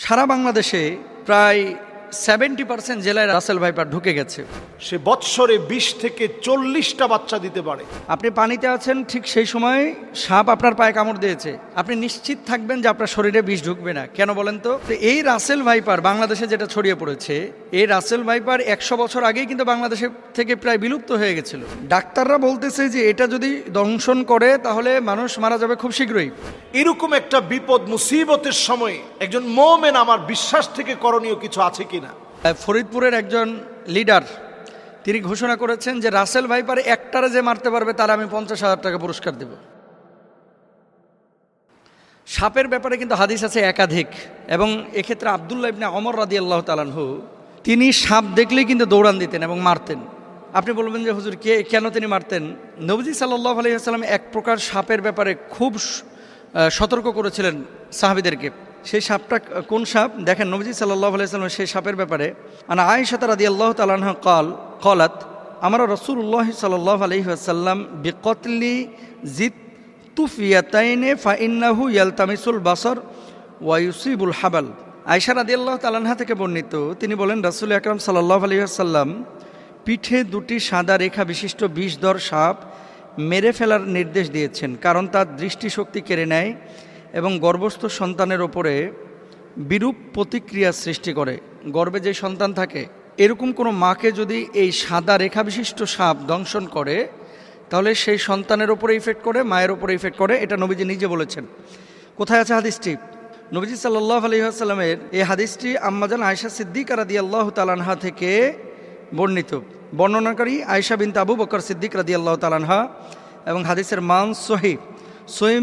সারা বাংলাদেশে প্রায় 70% জেলায় রাসেল ভাইপার ঢুকে গেছে। সে বৎসরে 20 থেকে 40টা বাচ্চা দিতে পারে। আপনি পানিতে আছেন, ঠিক সেই সময় সাপ আপনার পায়ে কামড় দিয়েছে, আপনি নিশ্চিত থাকবেন যে আপনার শরীরে বিষ ঢুকবে না। কেন বলেন তো? এই রাসেল ভাইপার বাংলাদেশে যেটা ছড়িয়ে পড়েছে, এই রাসেল ভাইপার 100 বছর আগেই কিন্তু বাংলাদেশে থেকে প্রায় বিলুপ্ত হয়ে গেছিল। ডাক্তাররা বলতেছে যে এটা যদি দংশন করে তাহলে মানুষ মারা যাবে খুব শীঘ্রই। এরকম একটা বিপদ মুসিবতের সময় একজন মুমিন আমার বিশ্বাস থেকে করণীয় কিছু আছে কিনা? ফরিদপুরের একজন লিডার তিনি ঘোষণা করেছেন যে রাসেল ভাইপার একটারে যে মারতে পারবে তার আমি 50,000 টাকা পুরস্কার দেব। সাপের ব্যাপারে কিন্তু হাদিস আছে একাধিক, এবং এক্ষেত্রে আব্দুল্লাহ ইবনে ওমর রাদিয়াল্লাহু তাআলা আনহু তিনি সাপ দেখলেই কিন্তু দৌড়ান দিতেন এবং মারতেন। আপনি বলবেন যে হুজুর কেন তিনি মারতেন? নবীজি সাল্লাল্লাহু আলাইহি ওয়াসাল্লাম এক প্রকার সাপের ব্যাপারে খুব সতর্ক করেছিলেন সাহাবীদেরকে। সেই সাপটা কোন সাপ দেখেন, নবীজি সাল্লাল্লাহু আলাইহি ওয়াসাল্লাম সেই সাপের ব্যাপারে আনা আয়েশা রাদিয়াল্লাহু তাআলা আনহা قالت আমরা রাসূলুল্লাহ সাল্লাল্লাহু আলাইহি ওয়াসাল্লাম বিকতলি জিত তুফিয়াতাইনে ফাইন্নাহু ইয়ালতামিসুল বাসার ওয়া ইউসিবুল হাবাল। আয়েশা রাদিয়াল্লাহু তাআলা আনহা থেকে বর্ণিত, তিনি বলেন রাসূল আকরাম সাল্লাল্লাহু আলাইহি ওয়াসাল্লাম পিঠে দুটি সাদা রেখা বিশিষ্ট বিষধর সাপ মেরে ফেলার নির্দেশ দিয়েছেন, কারণ তার দৃষ্টিশক্তি কেড়ে নেয় এবং গর্ভস্থ সন্তানের ওপরে বিরূপ প্রতিক্রিয়া সৃষ্টি করে। গর্ভে যে সন্তান থাকে, এরকম কোনো মাকে যদি এই সাদা রেখা বিশিষ্ট সাপ দংশন করে তাহলে সেই সন্তানের ওপরে ইফেক্ট করে, মায়ের ওপরে ইফেক্ট করে। এটা নবীজি নিজে বলেছেন। কোথায় আছে হাদিসটি? নবীজি সাল্লাল্লাহু আলাইহি ওয়াসাল্লামের এই হাদিসটি আম্মাজান আয়েশা সিদ্দিকা রাদিয়াল্লাহু তাআলা আনহা থেকে বর্ণিত। বর্ণনাকারী আয়েশা বিনতে আবু বকর সিদ্দিক রাদিয়াল্লাহু তাআলা আনহা, এবং হাদিসের মান সহিহ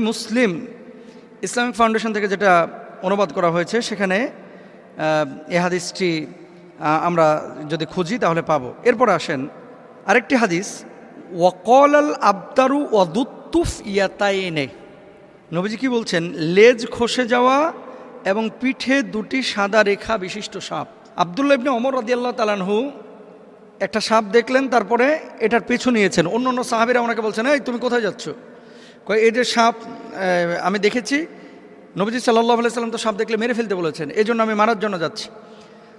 মুসলিম ইসলামিক ফাউন্ডেশন থেকে যেটা অনুবাদ করা হয়েছে, সেখানে এই হাদিসটি আমরা যদি খুঁজি তাহলে পাবো। এরপর আসেন আরেকটি হাদিস, ওয়াকাল আবতারু ওয়াদুত্তুফ ইয়াতাইনে। নবীজি কি বলছেন? লেজ খসে যাওয়া এবং পিঠে দুটি সাদা রেখা বিশিষ্ট সাপ। আব্দুল্লাহ ইবনে ওমর রাদিয়াল্লাহু তাআলা আনহু একটা সাপ দেখলেন, তারপরে এটার পিছু নিয়েছেন। অন্য সাহাবীরা ওনাকে বলছেন, এই তুমি কোথায় যাচ্ছ? এই যে সাপ আমি দেখেছি, নবীজি সাল্লাল্লাহু আলাইহি ওয়াসাল্লাম তো সাপ দেখলে মেরে ফেলতে বলেছেন, এই জন্য আমি মারার জন্য যাচ্ছি।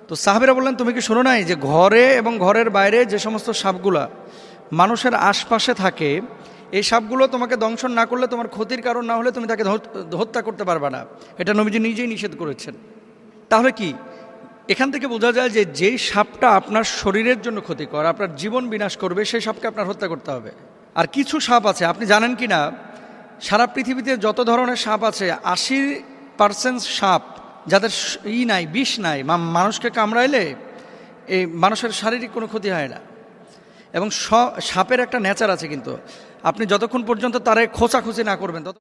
তো সাহাবীরা বললেন, তুমি কি শোনো নাই যে ঘরে এবং ঘরের বাইরে যে সমস্ত সাপগুলা মানুষের আশপাশে থাকে, এই সাপগুলো তোমাকে দংশন না করলে, তোমার ক্ষতির কারণ না হলে তুমি তাকে হত্যা করতে পারবে না। এটা নবীজি নিজেই নিষেধ করেছেন। তাহলে কি এখান থেকে বোঝা যায় যে যেই সাপটা আপনার শরীরের জন্য ক্ষতিকর, আপনার জীবন বিনাশ করবে, সেই সাপকে আপনার হত্যা করতে হবে। আর কিছু সাপ আছে, আপনি জানেন কি না, সারা পৃথিবীতে যত ধরনের সাপ আছে 80% সাপ যাদের নাই, বিষ নাই, মানুষকে কামড়াইলে এই মানুষের শারীরিক কোনো ক্ষতি হয় না। এবং সাপের একটা নেচার আছে, কিন্তু আপনি যতক্ষণ পর্যন্ত তারে খোঁচাখুচি না করবেন তত